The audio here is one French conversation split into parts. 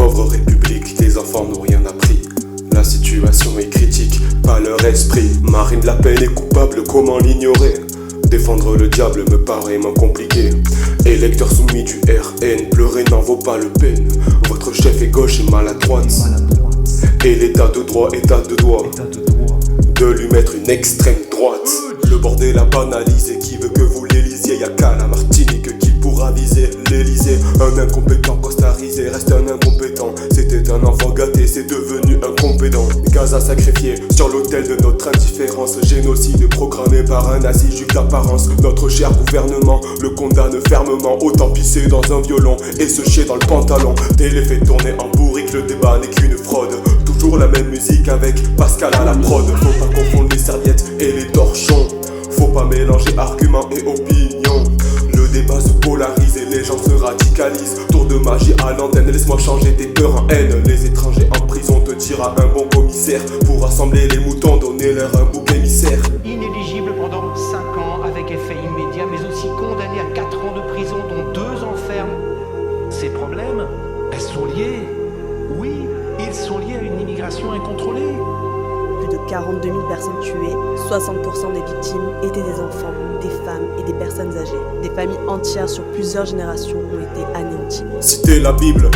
pauvre république, les enfants n'ont rien appris. La situation est critique, pas leur esprit. Marine Le Pen est coupable, comment l'ignorer? Défendre le diable me paraît moins compliqué. Électeurs soumis du RN, pleurer n'en vaut pas le peine. Votre chef est gauche et maladroite. Et l'état de droit est à deux doigts de lui mettre une extrême droite. Le bordel a banalisé, qui veut que vous l'élisiez? Y'a qu'à la Martinique qui pourra viser l'Elysée. Un incompétent costarisé reste un incompétent. C'était un enfant gâté, c'est devenu incompétent. Gaza sacrifié sur l'autel de notre indifférence. Génocide programmé par un nazi juif d'apparence. Notre cher gouvernement le condamne fermement. Autant pisser dans un violon et se chier dans le pantalon. Télé fait tourner en bourrique, le débat n'est qu'une fraude. Toujours la même musique avec Pascal à la prod. Faut pas confondre les serviettes et les torchons. Faut pas mélanger arguments et opinions. Le débat se polarise et les gens se radicalisent. Tour de magie à l'antenne, laisse-moi changer tes peurs en haine. Les étrangers en prison te dira un bon commissaire. Pour rassembler les moutons, donner leur un bouc émissaire. Inéligible pendant 5 ans avec effet immédiat, mais aussi condamné à 4 ans de prison, dont 2 enfermes. Ces problèmes, elles sont liées. Oui, ils sont liés à une immigration incontrôlée. Plus de 42 000 personnes tuées, 60% des victimes étaient des enfants, des femmes et des personnes âgées. Des familles entières sur plusieurs générations ont été anéanties. Citer la Bible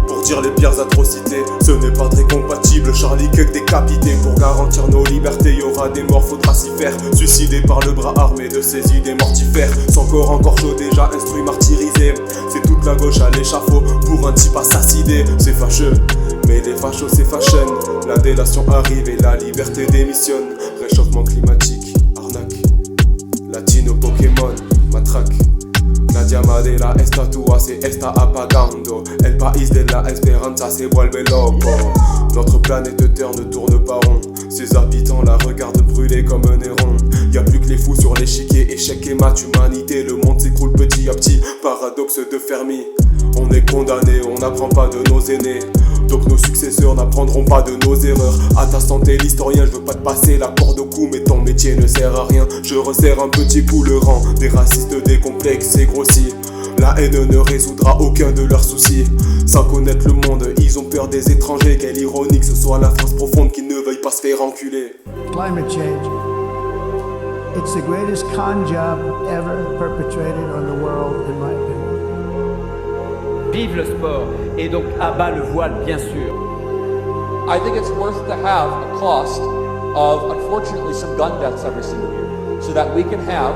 pour dire les pires atrocités, ce n'est pas très compatible. Charlie Kirk décapité, pour garantir nos libertés, y aura des morts, faudra s'y faire. Suicidé par le bras armé de ses idées mortifères. Son corps encore chaud, déjà instruit, martyrisé. C'est toute la gauche à l'échafaud pour un type assassiné. C'est fâcheux, mais les fachos c'est fashion. La délation arrive et la liberté démissionne. Réchauffement climatique, arnaque. Latino Pokémon, matraque. La llamadera está tua se está apagando. El país de la esperanza se vuelve loco. Notre planète Terre ne tourne pas rond. Ses habitants la regardent brûler comme un néron. Y'a plus que les fous sur l'échiquier, échec et mat, humanité. Le monde s'écroule petit à petit, paradoxe de Fermi. On est condamné, on n'apprend pas de nos aînés. Donc nos successeurs n'apprendront pas de nos erreurs. À ta santé l'historien, je veux pas te passer la porte au cou, mais ton métier ne sert à rien. Je resserre un petit coup le rang des racistes décomplexés et grossis. La haine ne résoudra aucun de leurs soucis. Sans connaître le monde, ils ont peur des étrangers. Quelle ironie que ce soit la France profonde qui ne veuille pas se faire enculer. Climate change. It's the greatest con job ever perpetrated on the world, in my opinion. Vive le sport et donc à bas le voile, bien sûr. I think it's worth to have a cost of, unfortunately, some gun deaths every single year, so that we can have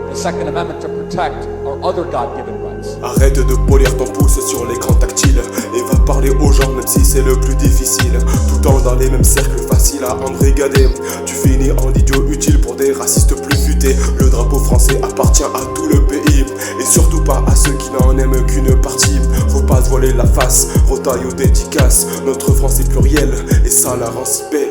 the Second Amendment to protect our other God-given rights. Arrête de polir ton pouce sur l'écran tactile et va parler aux gens même si c'est le plus difficile. Tout le temps dans les mêmes cercles faciles à embrigader. Tu finis en idiot utile pour des racistes plus futés. Le drapeau français appartient à tout le pays et surtout pas à ceux qui n'en aiment qu'une partie. Faut pas se voiler la face, rotaille ou dédicace. Notre France est plurielle et ça la rend si belle.